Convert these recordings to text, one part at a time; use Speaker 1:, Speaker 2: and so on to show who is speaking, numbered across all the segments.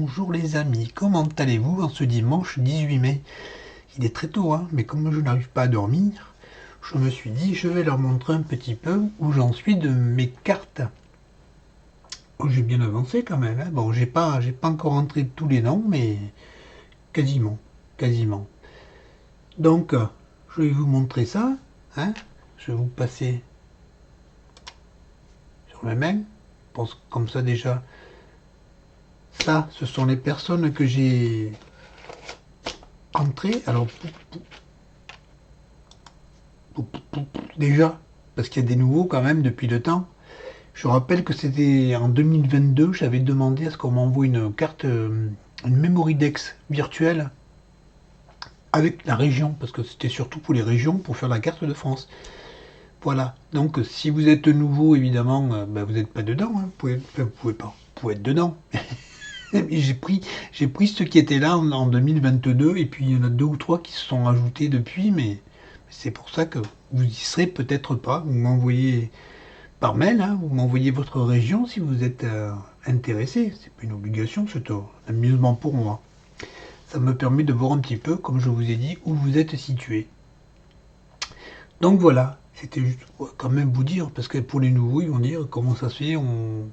Speaker 1: Bonjour les amis, comment allez-vous en ce dimanche 18 mai? Il est très tôt, hein, mais comme je n'arrive pas à dormir, je me suis dit je vais leur montrer un petit peu où j'en suis de mes cartes. Oh, j'ai bien avancé quand même, hein. Bon, j'ai pas encore entré tous les noms, mais quasiment, quasiment. Donc, je vais vous montrer ça, hein. Je vais vous passer sur la main. Je pense que comme ça déjà, ça, ce sont les personnes que j'ai entrées. Alors, déjà, parce qu'il y a des nouveaux quand même depuis le temps. Je rappelle que c'était en 2022, j'avais demandé à ce qu'on m'envoie une carte, une memory dex virtuelle avec la région, parce que c'était surtout pour les régions, pour faire la carte de France. Voilà. Donc si vous êtes nouveau, évidemment, ben, vous n'êtes pas dedans. Hein. Vous pouvez pas. Vous pouvez être dedans. j'ai pris ceux qui étaient là en 2022, et puis il y en a deux ou trois qui se sont ajoutés depuis, mais c'est pour ça que vous y serez peut-être pas. Vous m'envoyez par mail, hein, vous m'envoyez votre région si vous êtes intéressé. C'est pas une obligation, c'est un amusement pour moi. Ça me permet de voir un petit peu, comme je vous ai dit, où vous êtes situé. Donc voilà, c'était juste quand même vous dire, parce que pour les nouveaux, ils vont dire comment ça se fait, on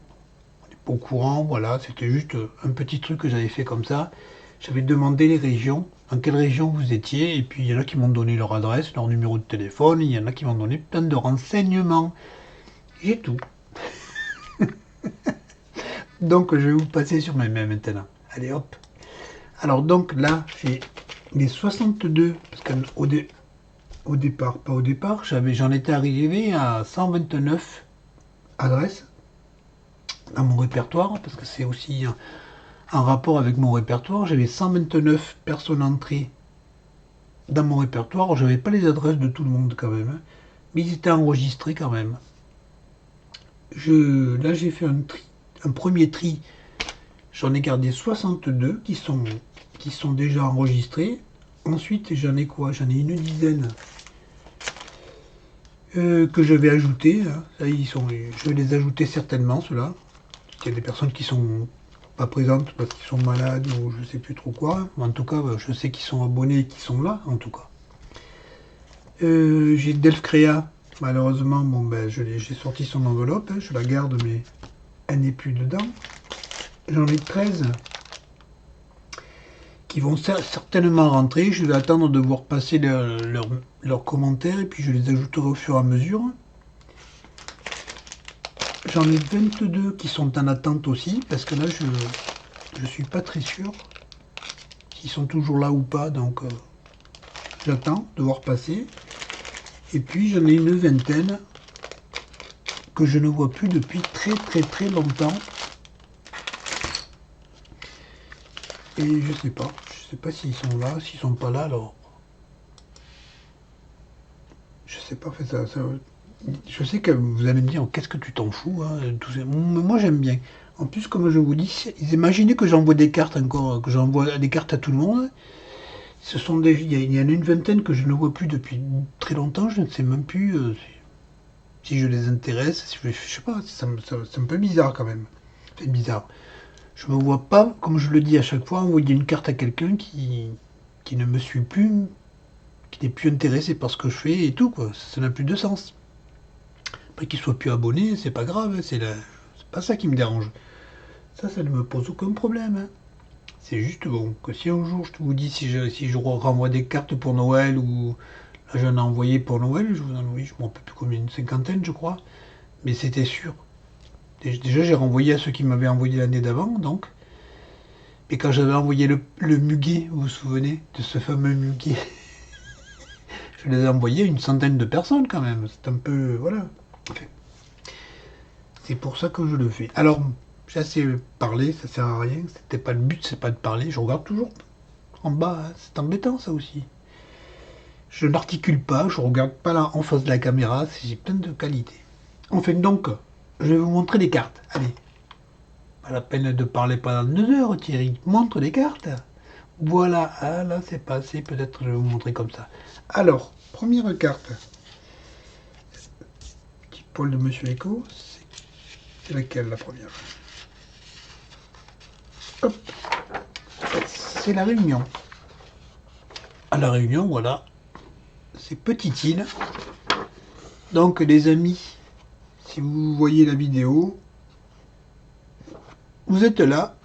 Speaker 1: n'est pas au courant, voilà, c'était juste un petit truc que j'avais fait comme ça. J'avais demandé les régions, dans quelle région vous étiez, et puis il y en a qui m'ont donné leur adresse, leur numéro de téléphone, il y en a qui m'ont donné plein de renseignements. J'ai tout. Donc je vais vous passer sur mes mains maintenant. Allez hop. Alors donc là, j'ai les 62, parce qu'au départ, pas au départ, j'en étais arrivé à 129 adresses dans mon répertoire, parce que c'est aussi en rapport avec mon répertoire. J'avais 129 personnes entrées dans mon répertoire. Je n'avais pas les adresses de tout le monde quand même, hein, mais ils étaient enregistrés quand même. Là, j'ai fait un premier tri. J'en ai gardé 62 qui sont déjà enregistrés. Ensuite, j'en ai quoi? J'en ai une dizaine que je vais ajouter. Hein. Là, je vais les ajouter certainement, ceux-là. Il y a des personnes qui sont pas présentes parce qu'ils sont malades ou je sais plus trop quoi. En tout cas, je sais qu'ils sont abonnés et qu'ils sont là, en tout cas. J'ai Delphcrea. Malheureusement, bon, ben, j'ai sorti son enveloppe. Hein, je la garde, mais elle n'est plus dedans. J'en ai 13 qui vont certainement rentrer. Je vais attendre de voir passer leurs commentaires et puis je les ajouterai au fur et à mesure. J'en ai 22 qui sont en attente aussi, parce que là je suis pas très sûr s'ils sont toujours là ou pas, donc j'attends de voir passer. Et puis j'en ai une vingtaine que je ne vois plus depuis très très très longtemps. Et je sais pas s'ils sont là, s'ils sont pas là, alors je sais pas, je sais que vous allez me dire qu'est-ce que tu t'en fous, hein, moi j'aime bien. En plus, comme je vous dis, imaginez que j'envoie des cartes encore, que j'envoie des cartes à tout le monde. Il y en a une vingtaine que je ne vois plus depuis très longtemps. Je ne sais même plus si je les intéresse. Je sais pas, c'est un peu bizarre quand même. C'est bizarre. Je me vois pas, comme je le dis à chaque fois, envoyer une carte à quelqu'un qui ne me suit plus, qui n'est plus intéressé par ce que je fais et tout, quoi. Ça n'a plus de sens. Après qu'il soit plus abonné, c'est pas grave, c'est pas ça qui me dérange. Ça ne me pose aucun problème. Hein. C'est juste bon que si un jour je vous dis si je renvoie des cartes pour Noël ou là j'en ai envoyé pour Noël, je vous en envoie, je m'en rappelle plus combien, une cinquantaine je crois, mais c'était sûr. Déjà j'ai renvoyé à ceux qui m'avaient envoyé l'année d'avant donc. Et quand j'avais envoyé le muguet, vous vous souvenez de ce fameux muguet, je les ai envoyés à une centaine de personnes quand même. C'est un peu voilà. Enfin, c'est pour ça que je le fais. Alors j'ai assez parlé, ça sert à rien. C'était pas le but, c'est pas de parler. Je regarde toujours en bas, hein. C'est embêtant ça aussi. Je n'articule pas, je regarde pas là en face de la caméra, j'ai plein de qualités. Enfin donc, je vais vous montrer les cartes. Allez, pas la peine de parler pendant 2 heures, Thierry. Montre les cartes. Voilà, ah là c'est passé, peut-être je vais vous montrer comme ça. Alors, première carte. Petit Paul de Monsieur Echo, c'est laquelle la première? Hop, c'est la Réunion. À la Réunion, voilà, c'est petite île. Donc les amis, si vous voyez la vidéo, vous êtes là,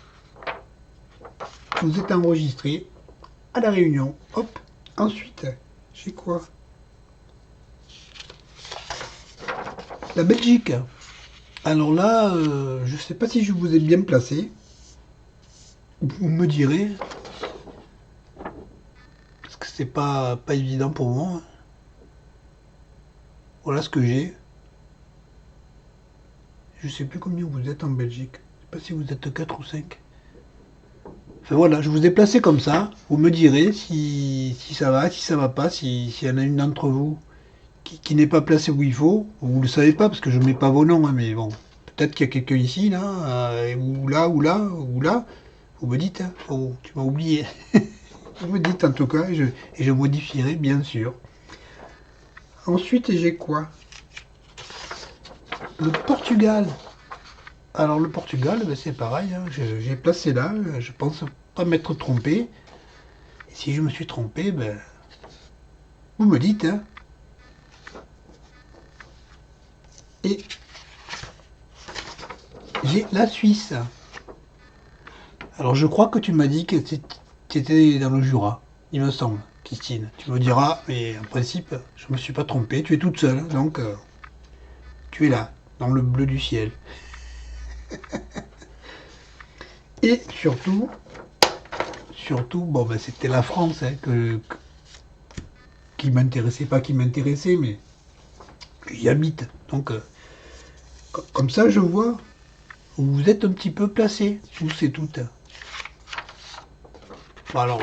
Speaker 1: vous êtes enregistré à la Réunion. Hop, ensuite, j'ai quoi? La Belgique. Alors là, je sais pas si je vous ai bien placé. Vous me direz, parce que c'est pas évident pour moi. Voilà ce que j'ai. Je sais plus combien vous êtes en Belgique. Je sais pas si vous êtes 4 ou 5. Enfin voilà, je vous ai placé comme ça. Vous me direz si ça va, si ça va pas, s'il y en a une d'entre vous qui n'est pas placée où il faut. Vous le savez pas parce que je mets pas vos noms, hein, mais bon. Peut-être qu'il y a quelqu'un ici, là, ou là, ou là, ou là. Vous me dites, hein. Oh, tu m'as oublié. Vous me dites en tout cas, et je modifierai bien sûr. Ensuite, j'ai quoi? Le Portugal. Alors le Portugal, ben, c'est pareil, hein, j'ai placé là, je pense pas m'être trompé. Et si je me suis trompé, ben, vous me dites. Hein. Et j'ai la Suisse. Alors je crois que tu m'as dit que tu étais dans le Jura, il me semble, Christine. Tu me diras, mais en principe, je me suis pas trompé, tu es toute seule, donc tu es là, dans le bleu du ciel. Et surtout, bon ben c'était la France hein, qui m'intéressait, pas qui m'intéressait, mais j'y habite. Donc comme ça je vois où vous êtes un petit peu placés, tous et toutes. Bon, alors,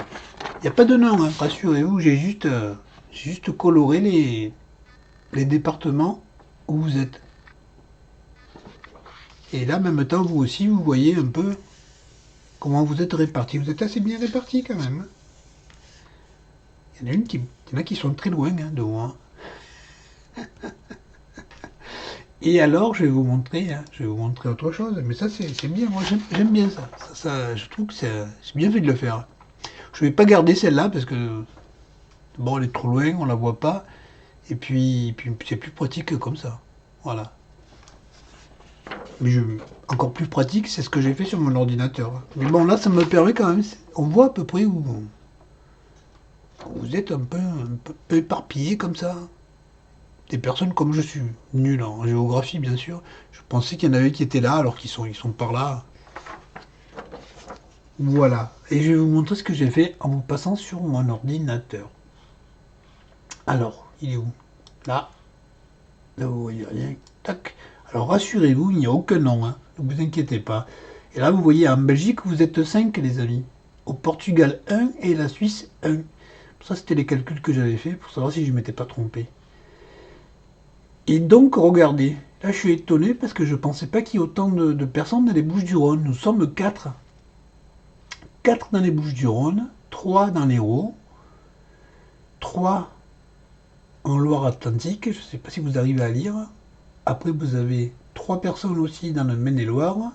Speaker 1: il n'y a pas de nom, hein, rassurez-vous, j'ai juste coloré les départements où vous êtes. Et là, en même temps, vous aussi, vous voyez un peu comment vous êtes répartis. Vous êtes assez bien répartis quand même. Il y en a qui sont très loin hein, de moi. Et alors, je vais vous montrer, hein, je vais vous montrer autre chose. Mais ça, c'est bien. Moi, j'aime bien ça. Je trouve que c'est bien fait de le faire. Je vais pas garder celle-là parce que bon, elle est trop loin, on la voit pas. Et puis c'est plus pratique comme ça. Voilà. Mais encore plus pratique, c'est ce que j'ai fait sur mon ordinateur. Mais bon, là, ça me permet quand même. On voit à peu près où vous êtes un peu éparpillés comme ça. Des personnes comme je suis, nul en géographie, bien sûr. Je pensais qu'il y en avait qui étaient là, alors qu'ils sont par là. Voilà. Et je vais vous montrer ce que j'ai fait en vous passant sur mon ordinateur. Alors, il est où? Là. Là, vous voyez rien. Tac. Alors, rassurez-vous, il n'y a aucun nom. Hein. Ne vous inquiétez pas. Et là, vous voyez, en Belgique, vous êtes 5, les amis. Au Portugal, 1 et la Suisse, 1. Ça, c'était les calculs que j'avais fait pour savoir si je ne m'étais pas trompé. Et donc, regardez. Là, je suis étonné parce que je ne pensais pas qu'il y ait autant de personnes dans les Bouches-du-Rhône. Nous sommes 4. 4 dans les Bouches-du-Rhône, 3 dans l'Hérault, 3 en Loire-Atlantique, je ne sais pas si vous arrivez à lire. Après, vous avez 3 personnes aussi dans le Maine-et-Loire,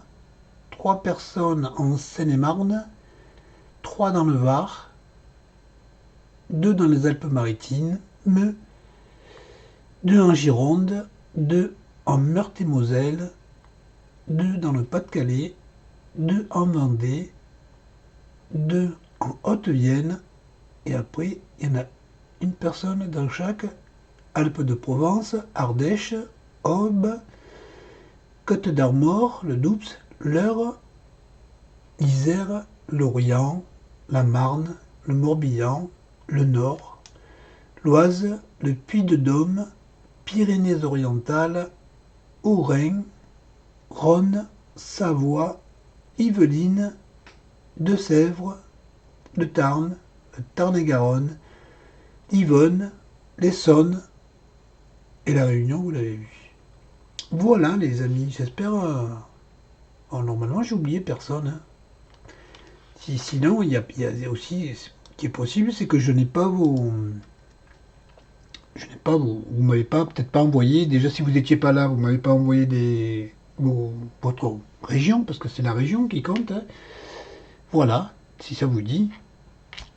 Speaker 1: 3 personnes en Seine-et-Marne, 3 dans le Var, 2 dans les Alpes-Maritimes, 2 en Gironde, 2 en Meurthe-et-Moselle, 2 dans le Pas-de-Calais, 2 en Vendée, 2 en Haute-Vienne, et après, il y en a une personne dans chaque Alpes-de-Provence, Ardèche, Aube, Côte d'Armor, le Doubs, l'Eure, l'Isère, l'Orient, la Marne, le Morbihan, le Nord, l'Oise, le Puy-de-Dôme, Pyrénées-Orientales, Haut-Rhin, Rhône, Savoie, Yvelines, Deux-Sèvres, le Tarn, le Tarn-et-Garonne, l'Yonne, l'Essonne et la Réunion, vous l'avez vu. Voilà les amis, j'espère... normalement j'ai oublié personne. Hein. Sinon, il y a aussi... Ce qui est possible, c'est que je n'ai pas vos... Vous m'avez pas peut-être pas envoyé... Déjà si vous n'étiez pas là, vous m'avez pas envoyé votre région, parce que c'est la région qui compte. Hein. Voilà, si ça vous dit.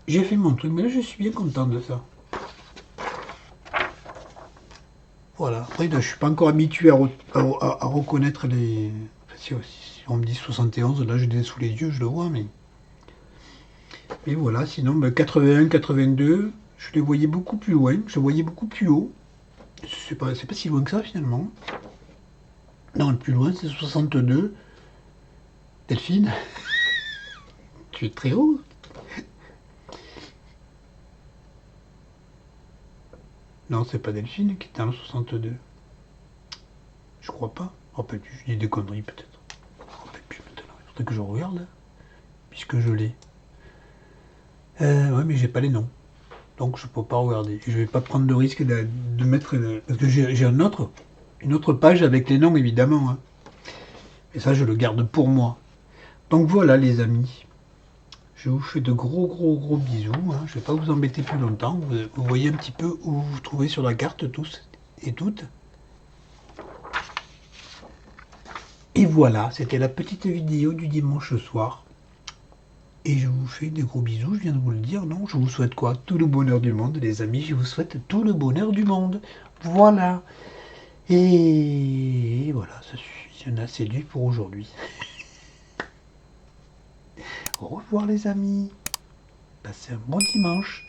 Speaker 1: j'ai fait mon truc, mais là je suis bien content de ça. Voilà. Après, je suis pas encore habitué à reconnaître les. Enfin, si on me dit 71, là je l'ai sous les yeux, je le vois, mais. Mais voilà, sinon, 81, 82, je les voyais beaucoup plus loin, je les voyais beaucoup plus haut. C'est pas si loin que ça finalement. Non, le plus loin c'est 62. Delphine, tu es très haut. Non, c'est pas Delphine qui est dans le 62. Je crois pas. Je rappelle plus, je dis des conneries peut-être. Je rappelle plus maintenant. Il faudrait que je regarde, puisque je l'ai. Ouais, mais j'ai pas les noms. Donc je peux pas regarder. Je vais pas prendre le risque de mettre. Parce que j'ai une autre page avec les noms évidemment, hein. Et ça, je le garde pour moi. Donc voilà, les amis. Je vous fais de gros, gros, gros bisous, hein. Je vais pas vous embêter plus longtemps. Vous voyez un petit peu où vous vous trouvez sur la carte, tous et toutes. Et voilà, c'était la petite vidéo du dimanche soir. Et je vous fais des gros bisous, je viens de vous le dire, non? Je vous souhaite quoi? Tout le bonheur du monde, les amis. Je vous souhaite tout le bonheur du monde. Voilà. Et voilà, ça suffit. Il y en a assez lu pour aujourd'hui. Au revoir, les amis. Passez un bon dimanche.